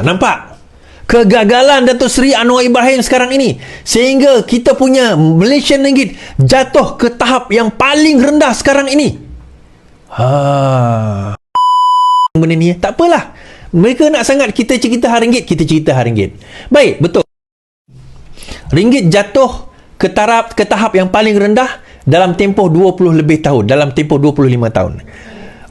Nampak? Kegagalan Datuk Seri Anwar Ibrahim sekarang ini, sehingga kita punya Malaysian ringgit jatuh ke tahap yang paling rendah sekarang ini. Benda ni tak apalah. Mereka nak sangat kita cerita RM, kita cerita RM. Baik, betul. Ringgit jatuh ke tahap yang paling rendah dalam tempoh 20 lebih tahun, dalam tempoh 25 tahun.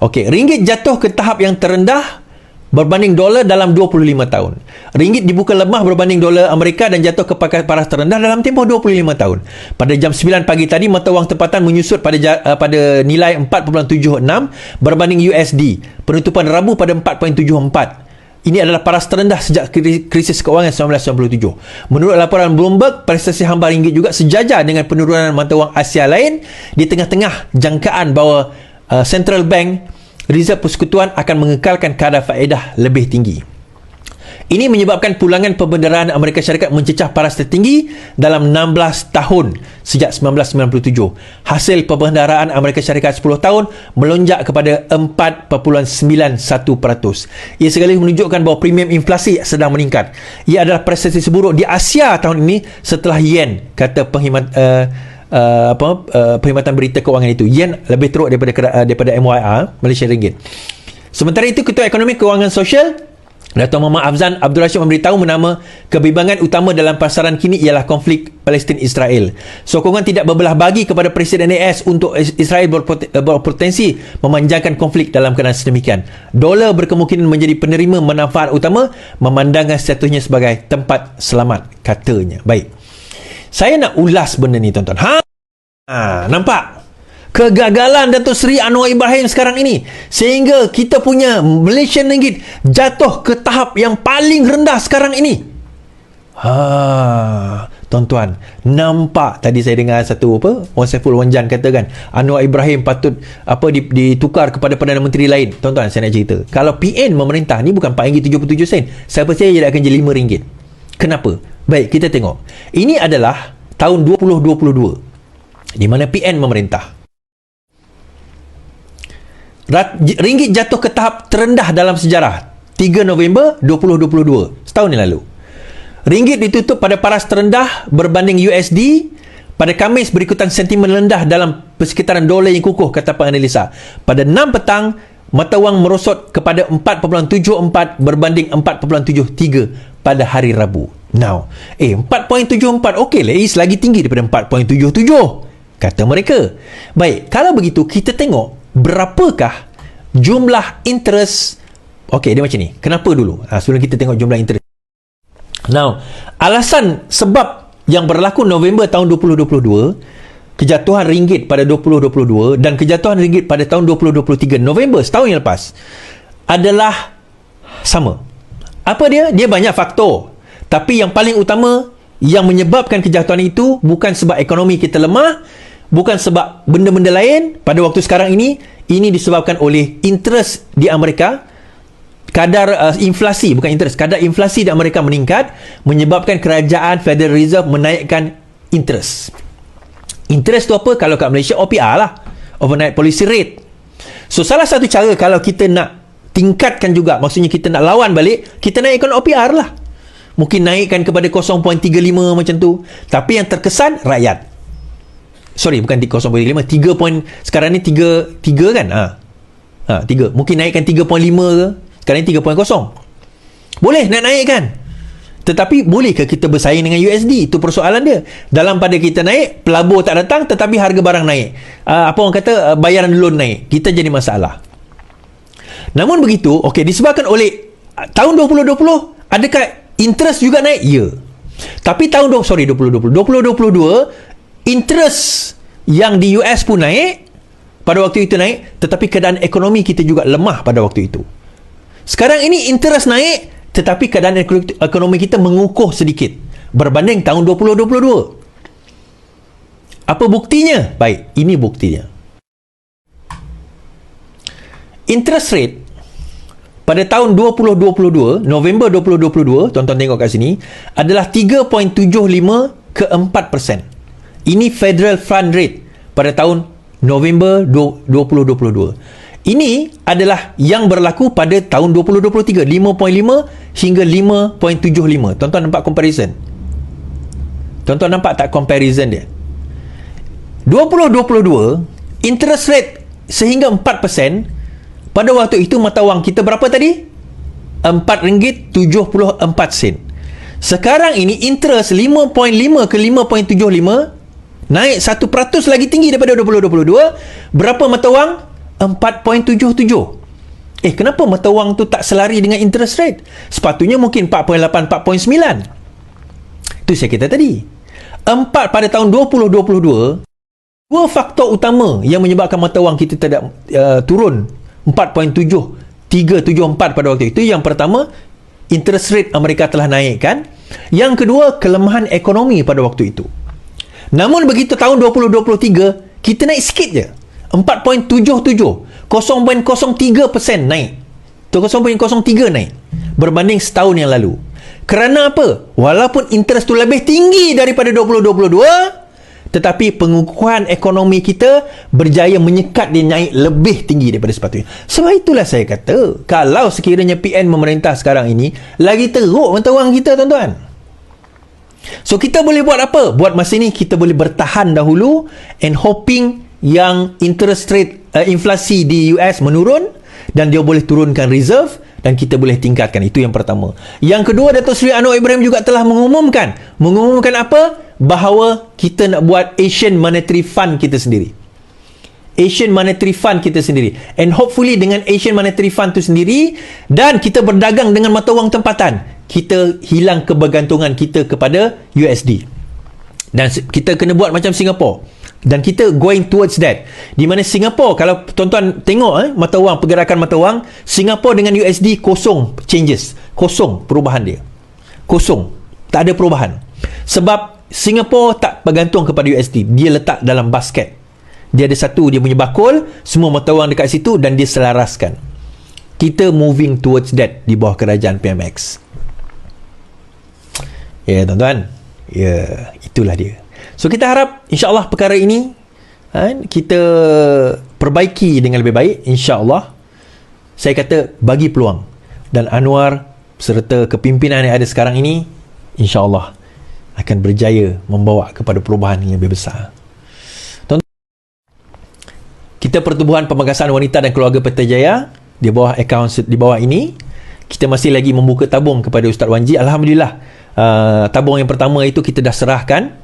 Okey, ringgit jatuh ke tahap yang terendah berbanding dolar dalam 25 tahun. Ringgit dibuka lemah berbanding dolar Amerika dan jatuh ke paras terendah dalam tempoh 25 tahun. Pada jam 9 pagi tadi, mata wang tempatan menyusut pada nilai 4.76 berbanding USD. Penutupan Rabu pada 4.74. Ini adalah paras terendah sejak krisis keuangan 1997. Menurut laporan Bloomberg, prestasi hamba ringgit juga sejajar dengan penurunan mata wang Asia lain di tengah-tengah jangkaan bahawa Central Bank Reserve Persekutuan akan mengekalkan kadar faedah lebih tinggi. Ini menyebabkan pulangan pembendaraan Amerika Syarikat mencecah paras tertinggi dalam 16 tahun sejak 1997. Hasil pembendaraan Amerika Syarikat 10 tahun melonjak kepada 4.91%. Ia sekaligus menunjukkan bahawa premium inflasi sedang meningkat. Ia adalah prestasi seburuk di Asia tahun ini setelah yen, kata perkhidmatan berita keuangan itu. Yen lebih teruk daripada MYR, Malaysia Ringgit. Sementara itu, Ketua Ekonomi Kewangan Sosial Dato' Muhammad Afzan Abdul Rashid memberitahu menama kebimbangan utama dalam pasaran kini ialah konflik Palestin-Israel. Sokongan tidak berbelah bagi kepada Presiden AS untuk Israel berpotensi memanjangkan konflik dalam keadaan sedemikian. Dolar berkemungkinan menjadi penerima manfaat utama memandangkan statusnya sebagai tempat selamat, katanya. Baik, saya nak ulas benda ni, tuan-tuan. Nampak? Kegagalan Datuk Seri Anwar Ibrahim sekarang ini, sehingga kita punya Malaysian ringgit jatuh ke tahap yang paling rendah sekarang ini. Tuan-tuan, nampak tadi saya dengar satu Wan Saiful Wanjan katakan Anwar Ibrahim patut ditukar kepada Perdana Menteri lain. Tuan-tuan, saya nak cerita, kalau PN memerintah ni bukan RM4.77, saya percaya dia akan jadi RM5. Kenapa? Baik, kita tengok. Ini adalah tahun 2022 di mana PN memerintah. Ringgit jatuh ke tahap terendah dalam sejarah 3 November 2022, setahun yang lalu. Ringgit ditutup pada paras terendah berbanding USD pada Khamis berikutan sentimen rendah dalam persekitaran dolar yang kukuh, kata penganalisa. Pada 6 petang, mata wang merosot kepada 4.74 berbanding 4.73 pada hari Rabu. Now, 4.74 okey lah, lagi tinggi daripada 4.77, kata mereka. Baik, kalau begitu kita tengok berapakah jumlah interest. Okey, dia macam ni. Kenapa dulu? Sebelum kita tengok jumlah interest. Now, alasan sebab yang berlaku November tahun 2022, kejatuhan ringgit pada 2022 dan kejatuhan ringgit pada tahun 2023, November setahun yang lepas, adalah sama. Apa dia? Dia banyak faktor. Tapi yang paling utama yang menyebabkan kejatuhan itu bukan sebab ekonomi kita lemah, bukan sebab benda-benda lain pada waktu sekarang ini disebabkan oleh interest di Amerika. Kadar inflasi, bukan interest, kadar inflasi di Amerika meningkat, menyebabkan kerajaan Federal Reserve menaikkan interest. Interest tu apa? Kalau kat Malaysia, OPR lah, overnight policy rate. So, salah satu cara kalau kita nak tingkatkan juga, maksudnya kita nak lawan balik, kita naikkan OPR lah. Mungkin naikkan kepada 0.35 macam tu. Tapi yang terkesan rakyat. Sorry, bukan 0.35, 3 sekarang ni 3 kan? 3. Mungkin naikkan 3.5 ke? Sekarang ni 3.0. Boleh nak naikkan. Tetapi bolehkah kita bersaing dengan USD? Itu persoalan dia. Dalam pada kita naik, pelabur tak datang, tetapi harga barang naik. Apa orang kata, bayaran loan naik. Kita jadi masalah. Namun begitu, okey, disebabkan oleh tahun 2020, adakah interest juga naik? Ya. Tapi tahun 2022, interest yang di US pun naik, pada waktu itu naik, tetapi keadaan ekonomi kita juga lemah pada waktu itu. Sekarang ini interest naik, tetapi keadaan ekonomi kita mengukuh sedikit berbanding tahun 2022. Apa buktinya? Baik, ini buktinya. Interest rate pada tahun 2022, November 2022, tuan-tuan tengok kat sini, adalah 3.75 ke 4%. Ini Federal Fund Rate pada tahun November 2022. Ini adalah yang berlaku pada tahun 2023, 5.5 hingga 5.75. Tuan-tuan nampak comparison? Tuan-tuan nampak tak comparison dia? 2022 interest rate sehingga 4%. Pada waktu itu mata wang kita berapa tadi? RM4.74. Sekarang ini interest 5.5 ke 5.75, naik 1% lagi tinggi daripada 2022. Berapa mata wang? 4.77. Kenapa mata wang tu tak selari dengan interest rate? Sepatutnya mungkin 4.8, 4.9. Itu saya kata tadi. Pada tahun 2022, dua faktor utama yang menyebabkan mata wang kita tidak turun 4.7374 pada waktu itu. Yang pertama, interest rate Amerika telah naikkan. Yang kedua, kelemahan ekonomi pada waktu itu. Namun begitu tahun 2023, kita naik sikit je. 4.77, 0.03% naik. 0.03 naik berbanding setahun yang lalu. Kerana apa? Walaupun interest tu lebih tinggi daripada 2022, tetapi pengukuhan ekonomi kita berjaya menyekat dia naik lebih tinggi daripada sepatutnya. Sebab itulah saya kata, kalau sekiranya PN memerintah sekarang ini lagi teruk mata wang kita, tuan-tuan. So kita boleh buat apa? Buat masa ini kita boleh bertahan dahulu and hoping yang interest rate inflasi di US menurun dan dia boleh turunkan reserve dan kita boleh tingkatkan. Itu yang pertama. Yang kedua, Dato' Seri Anwar Ibrahim juga telah mengumumkan apa? Bahawa kita nak buat Asian Monetary Fund kita sendiri. Asian Monetary Fund kita sendiri. And hopefully dengan Asian Monetary Fund tu sendiri dan kita berdagang dengan mata wang tempatan, kita hilang kebergantungan kita kepada USD. Dan kita kena buat macam Singapura. Dan kita going towards that. Di mana Singapura, kalau tuan-tuan tengok mata wang, pergerakan mata wang, Singapura dengan USD kosong changes. Kosong perubahan dia. Kosong. Tak ada perubahan. Sebab Singapura tak bergantung kepada USD. Dia letak dalam basket. Dia ada satu, dia punya bakul, semua mata wang dekat situ dan dia selaraskan. Kita moving towards that di bawah kerajaan PMX. Ya, tuan-tuan. Ya, itulah dia. So kita harap insya-Allah perkara ini kita perbaiki dengan lebih baik, insya-Allah. Saya kata bagi peluang, dan Anwar serta kepimpinan yang ada sekarang ini insya-Allah akan berjaya membawa kepada perubahan yang lebih besar. Kita Pertubuhan Pemagasan Wanita dan Keluarga Petajaya di bawah akaun di bawah ini, kita masih lagi membuka tabung kepada Ustaz Wan G. Alhamdulillah, tabung yang pertama itu kita dah serahkan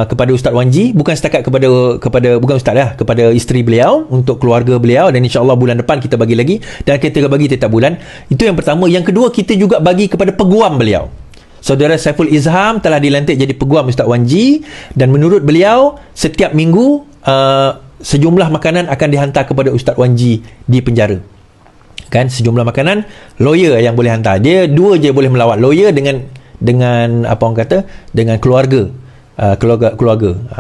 kepada Ustaz Wan G, bukan setakat kepada bukan ustaz lah, kepada isteri beliau untuk keluarga beliau, dan insya-Allah bulan depan kita bagi lagi dan kita bagi setiap bulan. Itu yang pertama. Yang kedua, kita juga bagi kepada peguam beliau. Saudara Saiful Izham telah dilantik jadi peguam Ustaz Wan G, dan menurut beliau setiap minggu sejumlah makanan akan dihantar kepada Ustaz Wan G di penjara. Kan, sejumlah makanan, lawyer yang boleh hantar. Dia dua je boleh melawat, lawyer dengan apa orang kata, dengan keluarga.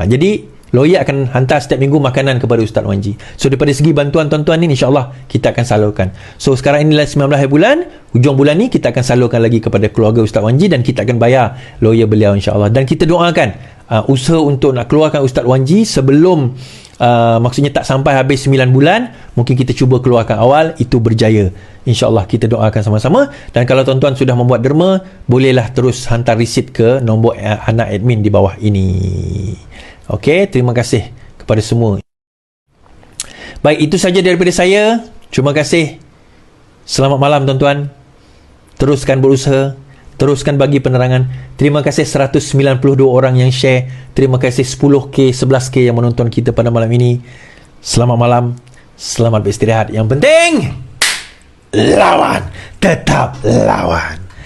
Jadi lawyer akan hantar setiap minggu makanan kepada Ustaz Wan G. So daripada segi bantuan tuan-tuan ni, insya-Allah kita akan salurkan. So sekarang inilah 19 hari bulan, hujung bulan ni kita akan salurkan lagi kepada keluarga Ustaz Wan G dan kita akan bayar lawyer beliau, insya-Allah. Dan kita doakan usaha untuk nak keluarkan Ustaz Wan G sebelum maksudnya tak sampai habis 9 bulan, mungkin kita cuba keluarkan awal, itu berjaya, insya-Allah. Kita doakan sama-sama. Dan kalau tuan-tuan sudah membuat derma, bolehlah terus hantar resit ke nombor anak admin di bawah ini. Okey, terima kasih kepada semua. Baik, itu saja daripada saya. Terima kasih. Selamat malam tuan-tuan. Teruskan berusaha, teruskan bagi penerangan. Terima kasih 192 orang yang share. Terima kasih 10k, 11k yang menonton kita pada malam ini. Selamat malam, selamat beristirahat. Yang penting, lawan, tetap lawan.